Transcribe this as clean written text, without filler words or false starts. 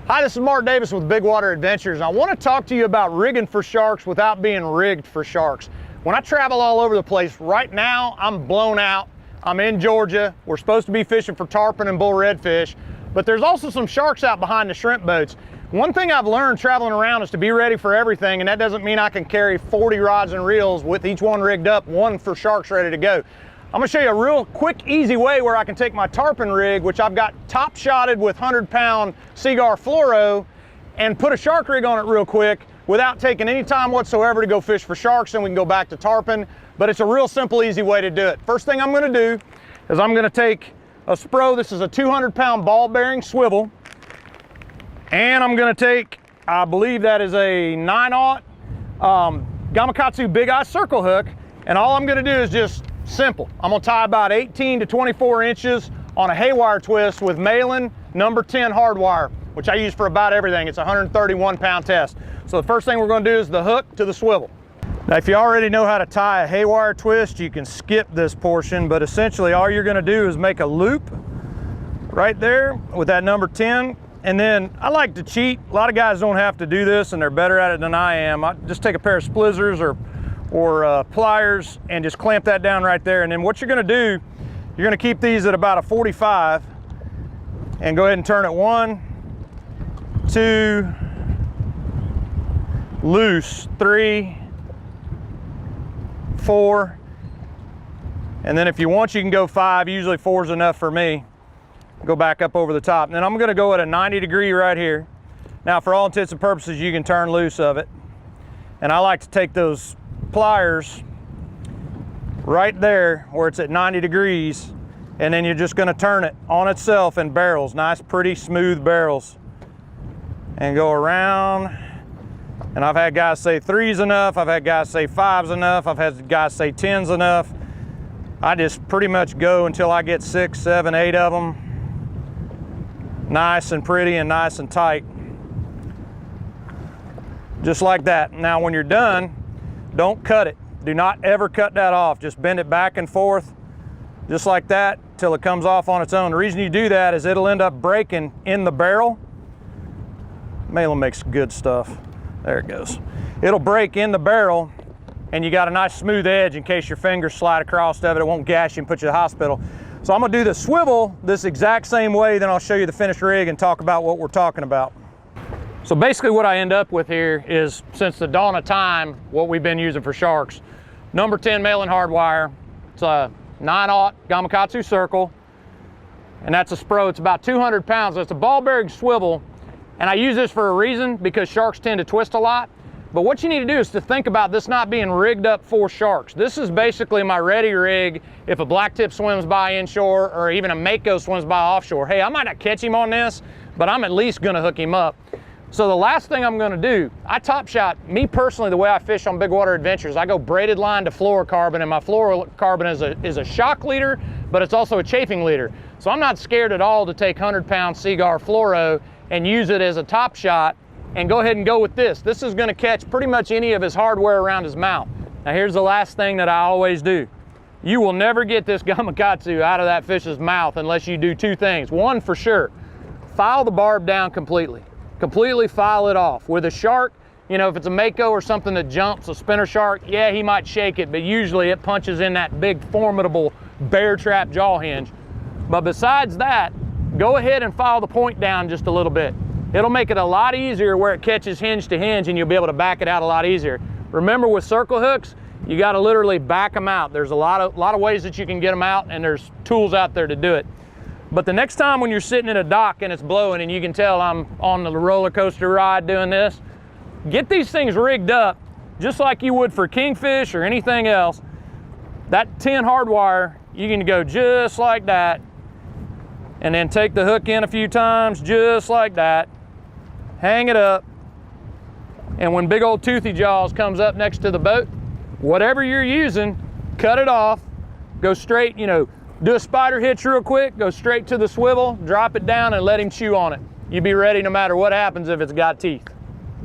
Hi, this is Mark Davis with Big Water Adventures, and I want to talk to you about rigging for sharks without being rigged for sharks. When I travel all over the place, right now I'm blown out. I'm in Georgia. We're supposed to be fishing for tarpon and bull redfish, but there's also some sharks out behind the shrimp boats. One thing I've learned traveling around is to be ready for everything, and that doesn't mean I can carry 40 rods and reels with each one rigged up, one for sharks ready to go. I'm gonna show you a real quick, easy way where I can take my tarpon rig, which I've got top shotted with 100-pound Seaguar fluoro, and put a shark rig on it real quick without taking any time whatsoever to go fish for sharks, and we can go back to tarpon. But it's a real simple, easy way to do it. First thing I'm gonna do is I'm gonna take a Spro. This is a 200-pound ball bearing swivel. And I'm gonna take, I believe that is a 9/0 Gamakatsu Big Eye circle hook. And all I'm gonna do is just simple. I'm gonna tie about 18 to 24 inches on a Haywire twist with Malin number 10 hardwire, which I use for about everything. It's a 131-pound test. So the first thing we're gonna do is the hook to the swivel. Now, if you already know how to tie a Haywire twist, you can skip this portion, but essentially all you're gonna do is make a loop right there with that number 10. And then I like to cheat. A lot of guys don't have to do this, and they're better at it than I am. I just take a pair of splizzers or pliers and just clamp that down right there. And then what you're gonna do, you're gonna keep these at about a 45 and go ahead and turn it 1, 2, loose, 3, 4. And then if you want, you can go 5. Usually 4 is enough for me. Go back up over the top. And then I'm gonna go at a 90-degree right here. Now, for all intents and purposes, you can turn loose of it. And I like to take those pliers right there where it's at 90 degrees, and then you're just gonna turn it on itself in barrels, nice, pretty, smooth barrels. And go around. And I've had guys say 3's enough, I've had guys say 5's enough, I've had guys say 10's enough. I just pretty much go until I get 6, 7, 8 of them. Nice and pretty and nice and tight. Just like that. Now when you're done, don't cut it. Do not ever cut that off. Just bend it back and forth, just like that, till it comes off on its own. The reason you do that is it'll end up breaking in the barrel. Malin makes good stuff. There it goes. It'll break in the barrel, and you got a nice smooth edge in case your fingers slide across of it. It won't gash you and put you in the hospital. So I'm gonna do the swivel this exact same way, then I'll show you the finished rig and talk about what we're talking about. So basically what I end up with here is, since the dawn of time, what we've been using for sharks. Number 10 Malin hardwire. It's a 9/0 Gamakatsu circle, and that's a Spro. It's about 200 pounds. So it's a ball bearing swivel, and I use this for a reason, because sharks tend to twist a lot. But what you need to do is to think about this not being rigged up for sharks. This is basically my ready rig if a blacktip swims by inshore, or even a mako swims by offshore. Hey, I might not catch him on this, but I'm at least gonna hook him up. So the last thing I'm gonna do, I top shot, me personally, the way I fish on Big Water Adventures, I go braided line to fluorocarbon, and my fluorocarbon is a shock leader, but it's also a chafing leader. So I'm not scared at all to take 100-pound Seaguar fluoro and use it as a top shot, and go ahead and go with this. This is gonna catch pretty much any of his hardware around his mouth. Now here's the last thing that I always do. You will never get this Gamakatsu out of that fish's mouth unless you do 2 things. One, for sure, file the barb down completely. Completely file it off. With a shark, you know, if it's a mako or something that jumps, a spinner shark, yeah, he might shake it, but usually it punches in that big, formidable bear trap jaw hinge. But besides that, go ahead and file the point down just a little bit. It'll make it a lot easier where it catches hinge to hinge, and you'll be able to back it out a lot easier. Remember, with circle hooks, you got to literally back them out. There's a lot of ways that you can get them out, and there's tools out there to do it. But the next time when you're sitting in a dock and it's blowing, and you can tell I'm on the roller coaster ride doing this, get these things rigged up just like you would for kingfish or anything else. That 10 hardwire, you can go just like that, and then take the hook in a few times just like that, hang it up, and when big old toothy jaws comes up next to the boat, whatever you're using, cut it off, go straight, you know, do a spider hitch real quick, go straight to the swivel, drop it down, and let him chew on it. You'll be ready no matter what happens if it's got teeth.